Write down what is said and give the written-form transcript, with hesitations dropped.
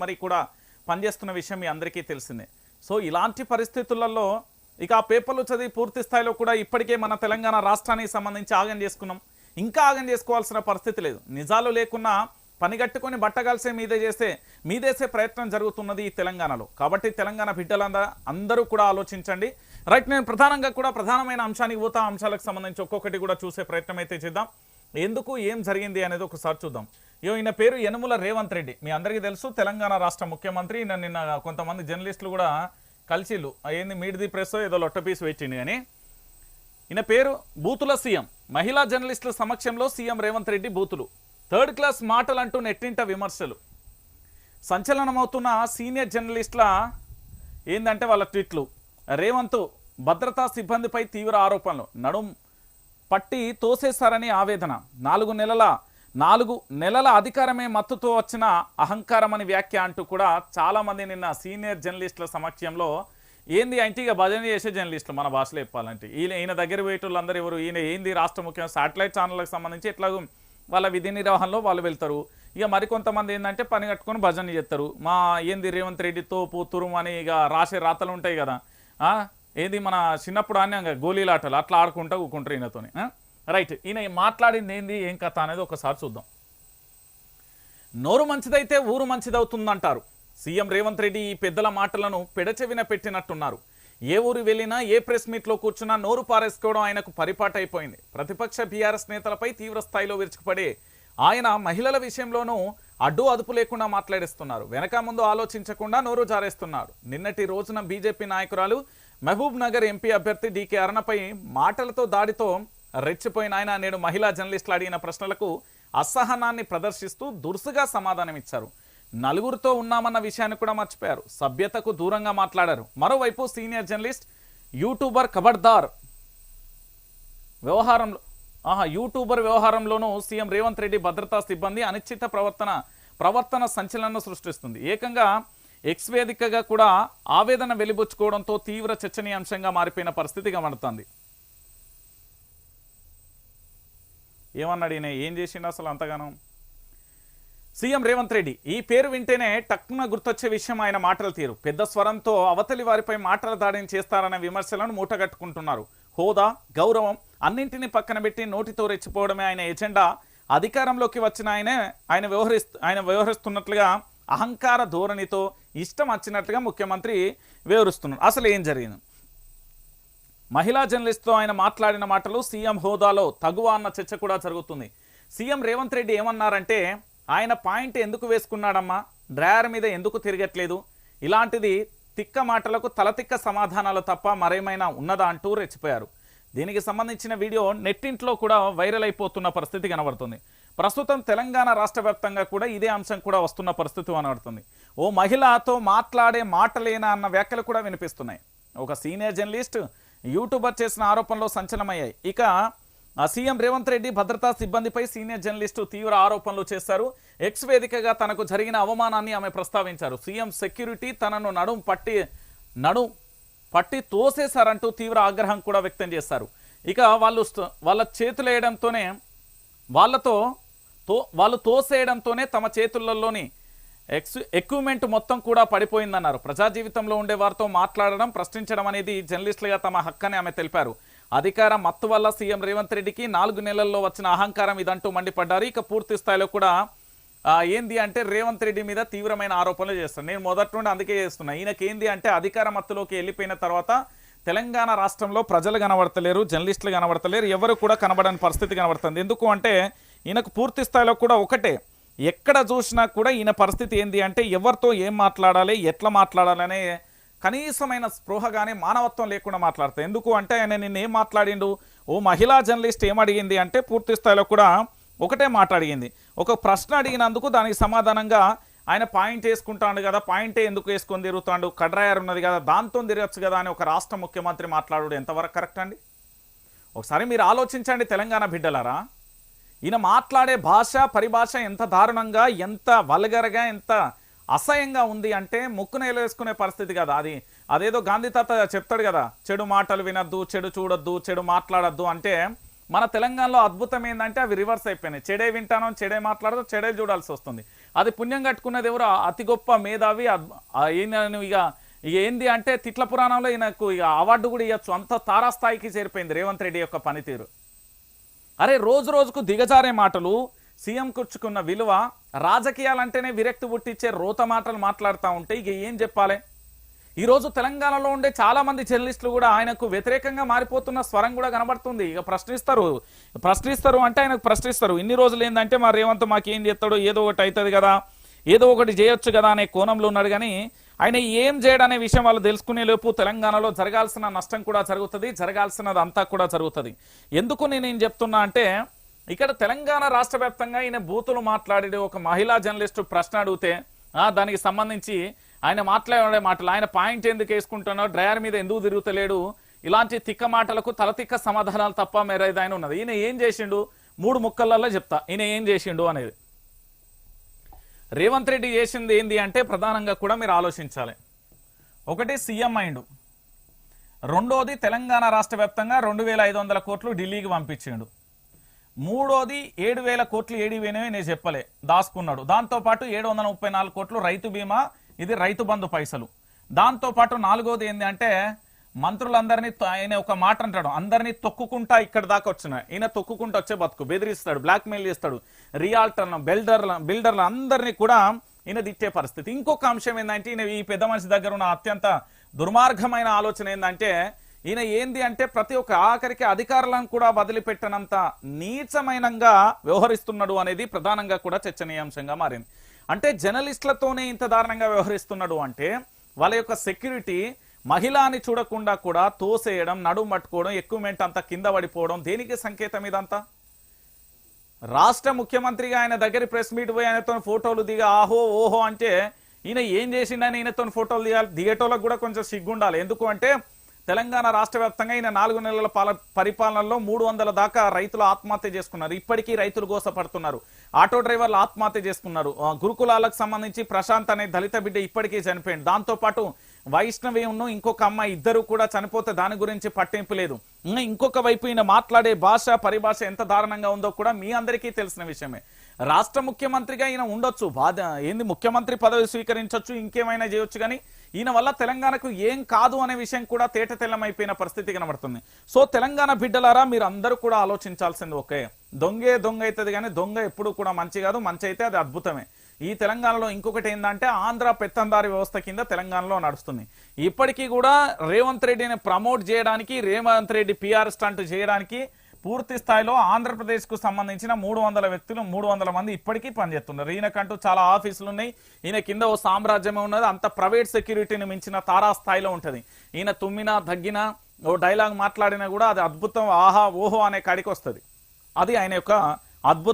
మరి కూడా పనిచేస్తున్న విషయం మీ అందరికీ తెలిసిందే. సో ఇలాంటి పరిస్థితులలో ఇక ఆ పేపర్లు చదివి పూర్తి స్థాయిలో కూడా ఇప్పటికే మన తెలంగాణ రాష్ట్రానికి సంబంధించి ఆగం చేసుకున్నాం. ఇంకా ఆగం చేసుకోవాల్సిన పరిస్థితి లేదు. నిజాలు లేకున్నా పనిగట్టుకొని బట్టగాల్సే మీదేసే ప్రయత్నం జరుగుతున్నది ఈ తెలంగాణలో. కాబట్టి తెలంగాణ బిడ్డలందరూ కూడా ఆలోచించండి. రైట్, నేను ప్రధానమైన అంశానికి పోతా. అంశాలకు సంబంధించి ఒక్కొక్కటి కూడా చూసే ప్రయత్నం అయితే చేద్దాం. ఎందుకు ఏం జరిగింది అనేది ఒకసారి చూద్దాం. ఈయన పేరు యనుమల రేవంత్ రెడ్డి. మీ అందరికీ తెలుసు, తెలంగాణ రాష్ట్ర ముఖ్యమంత్రి. నిన్న కొంతమంది జర్నలిస్టులు కూడా కలిసిళ్ళు ఏంది మీట్ ది ప్రెస్ ఏదో లొట్టపీస్ పెట్టింది. కానీ ఈయన పేరు బూతుల సీఎం. మహిళా జర్నలిస్టుల సమక్షంలో సీఎం రేవంత్ రెడ్డి బూతులు, థర్డ్ క్లాస్ మాటలంటూ నెట్టింట విమర్శలు. సంచలనమవుతున్న సీనియర్ జర్నలిస్టుల ఏందంటే వాళ్ళ ట్వీట్లు. రేవంత్ భద్రతా సిబ్బందిపై తీవ్ర ఆరోపణలు, నడుం పట్టి తోసేశారని ఆవేదన. 4 నెలల అధికారమే మత్తుతో వచ్చిన అహంకారం అని వ్యాఖ్య అంటూ కూడా చాలామంది నిన్న సీనియర్ జర్నలిస్టుల సమక్షంలో ఏంది అంటే ఇక భజన చేసే జర్నలిస్టులు మన భాషలో చెప్పాలంటే ఈయన దగ్గర పోయేటోళ్ళందరూ ఎవరు, ఈయన ఏంది రాష్ట్ర ముఖ్యం శాటిలైట్ ఛానళ్ళకి సంబంధించి ఎట్లాగో వాళ్ళ విధి నిర్వహణలో వాళ్ళు వెళ్తారు. ఇక మరికొంతమంది ఏంటంటే పని కట్టుకొని భజన చేస్తారు. మా ఏంది రేవంత్ రెడ్డితో పోతురు అని ఇక రాసే రాతలు ఉంటాయి కదా, ఏది మన చిన్నప్పుడు అని గోళీలాటలు అట్లా ఆడుకుంటూ ఊకుంటారు ఈయనతోని. రైట్, ఈయన మాట్లాడింది ఏంది ఏం కథ అనేది ఒకసారి చూద్దాం. నోరు మంచిదైతే ఊరు మంచిదవుతుందంటారు సీఎం రేవంత్ రెడ్డి. ఈ పెద్దల మాటలను పెడచెవిన పెట్టినట్టున్నారు. ఏ ఊరు వెళ్ళినా ఏ ప్రెస్ మీట్లో కూర్చున్నా నోరు పారేసుకోవడం ఆయనకు పరిపాటు అయిపోయింది. ప్రతిపక్ష బీఆర్ఎస్ నేతలపై తీవ్ర స్థాయిలో విరుచుకుపడే ఆయన మహిళల విషయంలోనూ అదుపు లేకుండా మాట్లాడిస్తున్నారు. వెనక ముందు ఆలోచించకుండా నోరు జారేస్తున్నారు. నిన్నటి రోజున బీజేపీ నాయకురాలు మహబూబ్ నగర్ ఎంపీ అభ్యర్థి డీకే అరుణపై మాటలతో దాడితో రెచ్చిపోయిన ఆయన నేడు మహిళా జర్నలిస్టులు అడిగిన ప్రశ్నలకు అసహనాన్ని ప్రదర్శిస్తూ దురుసుగా సమాధానమిచ్చారు. నలుగురితో ఉన్నామన్న విషయాన్ని కూడా మర్చిపోయారు. సభ్యతకు దూరంగా మాట్లాడారు. మరోవైపు సీనియర్ జర్నలిస్ట్ యూట్యూబర్ ఖబర్దార్ వ్యవహారంలోనూ సీఎం రేవంత్ రెడ్డి భద్రతా సిబ్బంది అనిశ్చిత ప్రవర్తన సంచలనం సృష్టిస్తుంది. ఏకంగా ఎక్స్ వేదికగా కూడా ఆవేదన వెలిబుచ్చుకోవడంతో తీవ్ర చర్చనీయాంశంగా మారిపోయిన పరిస్థితి కనబడుతుంది. ఏమన్నాడు ఈయన, ఏం చేసిండు అసలు అంతగానో? సీఎం రేవంత్ రెడ్డి ఈ పేరు వింటేనే టక్కున గుర్తొచ్చే విషయం ఆయన మాటల తీరు. పెద్ద స్వరంతో అవతలి వారిపై మాటల దాడిని చేస్తారన్న విమర్శలను మూటగట్టుకుంటున్నారు. హోదా, గౌరవం అన్నింటినీ పక్కన పెట్టి నోటితో రెచ్చిపోవడమే ఆయన ఎజెండా. అధికారంలోకి వచ్చిన ఆయన వ్యవహరిస్తున్నట్లుగా అహంకార ధోరణితో ఇష్టం వచ్చినట్లుగా ముఖ్యమంత్రి వివరిస్తున్నారు. అసలు ఏం జరిగింది? మహిళా జర్నలిస్ట్తో ఆయన మాట్లాడిన మాటలు సీఎం హోదాలో తగువ అన్న చర్చ కూడా జరుగుతుంది. సీఎం రేవంత్ రెడ్డి ఏమన్నారంటే, ఆయన పాయింట్ ఎందుకు వేసుకున్నాడమ్మా, డ్రైవర్ మీద ఎందుకు తిరగట్లేదు, ఇలాంటిది తిక్క మాటలకు తలతిక్క సమాధానాలు తప్ప మరేమైనా ఉన్నదా అంటూ రెచ్చిపోయారు. దీనికి సంబంధించిన వీడియో నెట్టింట్లో కూడా వైరల్ అయిపోతున్న పరిస్థితి కనబడుతుంది. ప్రస్తుతం తెలంగాణ రాష్ట్ర వ్యాప్తంగా కూడా ఇదే అంశం కూడా వస్తున్న పరిస్థితి కనబడుతుంది. ఓ మహిళతో మాట్లాడే మాటలేనా అన్న వ్యాఖ్యలు కూడా వినిపిస్తున్నాయి. ఒక సీనియర్ జర్నలిస్ట్ యూట్యూబర్ చేసిన ఆరోపణలు సంచలనమయ్యాయి. ఇక సీఎం రేవంత్ రెడ్డి భద్రతా సిబ్బందిపై సీనియర్ జర్నలిస్టు తీవ్ర ఆరోపణలు చేశారు. ఎక్స్ వేదికగా తనకు జరిగిన అవమానాన్ని ఆమె ప్రస్తావించారు. సీఎం సెక్యూరిటీ తనను నడుం పట్టి తోసేశారంటూ తీవ్ర ఆగ్రహం కూడా వ్యక్తం చేశారు. ఇక వాళ్ళ చేతులు వేయడంతోనే వాళ్ళు తోసేయడంతోనే తమ చేతులలోని ఎక్విప్మెంట్ మొత్తం కూడా పడిపోయిందన్నారు. ప్రజా జీవితంలో ఉండే వారితో మాట్లాడడం, ప్రశ్నించడం అనేది జర్నలిస్టులుగా తమ హక్కని ఆమె తెలిపారు. అధికార మత్తు వల్ల సీఎం రేవంత్ రెడ్డికి 4 నెలల్లో వచ్చిన అహంకారం ఇదంటూ మండిపడ్డారు. ఇక పూర్తి స్థాయిలో కూడా ఏంది అంటే రేవంత్ రెడ్డి మీద తీవ్రమైన ఆరోపణలు చేస్తారు. నేను మొదటి నుండి అందుకే చేస్తున్నా. ఈయనకి ఏంది అంటే అధికార మత్తులోకి వెళ్ళిపోయిన తర్వాత తెలంగాణ రాష్ట్రంలో ప్రజలు కనబడతలేరు, జర్నలిస్టులు కనబడతలేరు, ఎవరు కూడా కనబడని పరిస్థితి కనబడుతుంది. ఎందుకు అంటే ఈయనకు పూర్తి స్థాయిలో కూడా ఒకటే, ఎక్కడ చూసినా కూడా ఈయన పరిస్థితి ఏంది అంటే ఎవరితో ఏం మాట్లాడాలి, ఎట్లా మాట్లాడాలనే కనీసమైన స్పృహగానే మానవత్వం లేకుండా మాట్లాడతారు. ఎందుకు అంటే ఆయన నిన్న ఏం మాట్లాడిండు, ఓ మహిళా జర్నలిస్ట్ ఏమడిగింది అంటే పూర్తి స్థాయిలో కూడా ఒకటే మాట అడిగింది. ఒక ప్రశ్న అడిగినందుకు దానికి సమాధానంగా ఆయన పాయింట్ వేసుకుంటాడు కదా, పాయింటే ఎందుకు వేసుకొని తిరుగుతాడు, కడ్రాయర్ ఉన్నది కదా దాంతో తిరగచ్చు కదా అని ఒక రాష్ట్ర ముఖ్యమంత్రి మాట్లాడు ఎంతవరకు కరెక్ట్ అండి? ఒకసారి మీరు ఆలోచించండి తెలంగాణ బిడ్డలారా. ఈయన మాట్లాడే పరిభాష ఎంత దారుణంగా, ఎంత వల్గర్గా, ఎంత అసహ్యంగా ఉంది అంటే ముక్కునేలు వేసుకునే పరిస్థితి కదా. అదేదో గాంధీ తాత చెప్తాడు కదా, చెడు మాటలు వినొద్దు, చెడు చూడొద్దు, చెడు మాట్లాడొద్దు అంటే మన తెలంగాణలో అద్భుతం ఏంటంటే అవి రివర్స్ అయిపోయినాయి. చెడే వింటానో, చెడే మాట్లాడదు, చెడే చూడాల్సి వస్తుంది. అది పుణ్యం కట్టుకున్నది ఎవరు? అతి గొప్ప మేధావి. ఈయన ఇక ఏంది అంటే తిట్ల పురాణంలో ఈయనకు ఇక అవార్డు కూడా ఇవ్వచ్చు, అంత తారాస్థాయికి చేరిపోయింది రేవంత్ రెడ్డి యొక్క పనితీరు. అరే రోజు రోజుకు దిగజారే మాటలు, సీఎం కూర్చుకున్న విలువ, రాజకీయాలంటేనే విరక్తి పుట్టించే రోత మాటలు మాట్లాడుతూ ఉంటే ఇక ఏం చెప్పాలి? ఈరోజు తెలంగాణలో ఉండే చాలా మంది జర్నలిస్టులు కూడా ఆయనకు వ్యతిరేకంగా మారిపోతున్న స్వరం కూడా కనబడుతుంది. ఇక ప్రశ్నిస్తారు అంటే ఆయనకు ప్రశ్నిస్తారు. ఇన్ని రోజులు ఏంటంటే మా రేవంత్ మాకేం చేస్తాడో, ఏదో ఒకటి అవుతుంది కదా, ఏదో ఒకటి చేయొచ్చు కదా అనే కోణంలో ఉన్నాడు. కానీ ఆయన ఏం చేయడనే విషయం వాళ్ళు తెలుసుకునే లోపు తెలంగాణలో జరగాల్సిన నష్టం కూడా జరుగుతుంది, జరగాల్సినది అంతా కూడా జరుగుతుంది. ఎందుకు నేను చెప్తున్నా అంటే ఇక్కడ తెలంగాణ రాష్ట్ర వ్యాప్తంగా ఈయన బూతులు మాట్లాడే ఒక మహిళా జర్నలిస్టు ప్రశ్న అడిగితే దానికి సంబంధించి ఆయన మాట్లాడే మాటలు, ఆయన పాయింట్ ఎందుకు వేసుకుంటున్నాడు, డ్రైవర్ మీద ఎందుకు తిరుగుతలేడు, ఇలాంటి తిక్క మాటలకు తలతిక్క సమాధానాలు తప్ప మేరేది ఆయన ఉన్నది. ఈయన ఏం చేసిండు 3 ముక్కలలో చెప్తా ఈయన ఏం చేసిండు అనేది. రేవంత్ రెడ్డి చేసింది ఏంది అంటే ప్రధానంగా కూడా మీరు ఆలోచించాలి. ఒకటి సీఎం అయిండు, రెండోది తెలంగాణ రాష్ట్ర వ్యాప్తంగా 2500 కోట్లు ఢిల్లీకి పంపించిండు, మూడోది 7000 కోట్లు ఏడిపోయినవి నేను చెప్పలే దాచుకున్నాడు. దాంతోపాటు 734 కోట్లు రైతు బీమా, ఇది రైతు బంధు పైసలు. దాంతోపాటు నాలుగోది ఏంది అంటే మంత్రులందరినీ ఆయన ఒక మాట అంటాడు, అందరినీ తొక్కుకుంటా ఇక్కడ దాకా వచ్చిన ఈయన తొక్కుకుంటా వచ్చే బతుకు, బెదిరిస్తాడు, బ్లాక్మెయిల్ చేస్తాడు, రియాల్టర్లను బిల్డర్లు అందరినీ కూడా ఈయన తిట్టే పరిస్థితి. ఇంకొక అంశం ఏంటంటే ఈయన ఈ పెద్ద మనిషి దగ్గర ఉన్న అత్యంత దుర్మార్గమైన ఆలోచన ఏంటంటే ఈయన ఏంది అంటే ప్రతి ఒక్క ఆఖరికి అధికారులను కూడా వదిలిపెట్టనంత నీచమైనంగా వ్యవహరిస్తున్నాడు అనేది ప్రధానంగా కూడా చర్చనీయాంశంగా మారింది. అంటే జర్నలిస్టులతోనే ఇంత దారుణంగా వ్యవహరిస్తున్నాడు అంటే వాళ్ళ యొక్క సెక్యూరిటీ మహిళని చూడకుండా కూడా తోసేయడం, నడుము పట్టుకోవడం, ఎక్విప్మెంట్ అంతా కింద పడిపోవడం, దేనికి సంకేతం ఇదంతా? రాష్ట్ర ముఖ్యమంత్రిగా ఆయన దగ్గర ప్రెస్ మీట్ పోయి ఆయనతో ఫోటోలు దిగా ఆహో ఓహో అంటే ఈయన ఏం చేసిండని ఈయనతో ఫోటోలు దిగేటోళ్ళకు కూడా కొంచెం సిగ్గుండాలి. ఎందుకు అంటే తెలంగాణ రాష్ట్ర వ్యాప్తంగా ఈయన 4 నెలల పరిపాలనలో 300 దాకా రైతులు ఆత్మహత్య చేసుకున్నారు. ఇప్పటికీ రైతులు గోసపడుతున్నారు. ఆటో డ్రైవర్లు ఆత్మహత్య చేసుకున్నారు. గురుకులాలకు సంబంధించి ప్రశాంత్ అనే దళిత బిడ్డ ఇప్పటికీ చనిపోయింది. దాంతోపాటు వైష్ణవి ఇంకొక అమ్మాయి ఇద్దరు కూడా చనిపోతే దాని గురించి పట్టింపు లేదు. ఇంకొక వైపు ఈయన మాట్లాడే భాష పరిభాష ఎంత దారుణంగా ఉందో కూడా మీ అందరికీ తెలిసిన విషయమే. రాష్ట్ర ముఖ్యమంత్రిగా ఈయన ఉండొచ్చు, ఏంది ముఖ్యమంత్రి పదవి స్వీకరించవచ్చు, ఇంకేమైనా చేయొచ్చు, కానీ ఈయన వల్ల తెలంగాణకు ఏం కాదు అనే విషయం కూడా తేట తెల్లమైపోయిన పరిస్థితి కనబడుతుంది. సో తెలంగాణ బిడ్డలారా మీరు అందరూ కూడా ఆలోచించాల్సింది ఒకే, దొంగ అవుతుంది కానీ దొంగ ఎప్పుడు కూడా మంచి కాదు, మంచి అయితే అది అద్భుతమే. ఈ తెలంగాణలో ఇంకొకటి ఏంటంటే ఆంధ్ర పెత్తందారి వ్యవస్థ కింద తెలంగాణలో నడుస్తుంది. ఇప్పటికీ కూడా రేవంత్ రెడ్డిని ప్రమోట్ చేయడానికి, రేవంత్ రెడ్డి పిఆర్ స్టంట్ చేయడానికి పూర్తి స్థాయిలో ఆంధ్రప్రదేశ్కు సంబంధించిన 300 వ్యక్తులు 300 మంది ఇప్పటికీ పనిచేస్తున్నారు. ఈయనకంటూ చాలా ఆఫీసులు ఉన్నాయి, ఈయన కింద ఓ సామ్రాజ్యమే ఉన్నది, అంత ప్రైవేట్ సెక్యూరిటీని మించిన తారాస్థాయిలో ఉంటుంది. ఈయన తుమ్మినా తగ్గినా ఓ డైలాగ్ మాట్లాడినా కూడా అది అద్భుతం, ఆహా ఓహో అనే కాడికి వస్తుంది. అది ఆయన యొక్క అద్భుతం.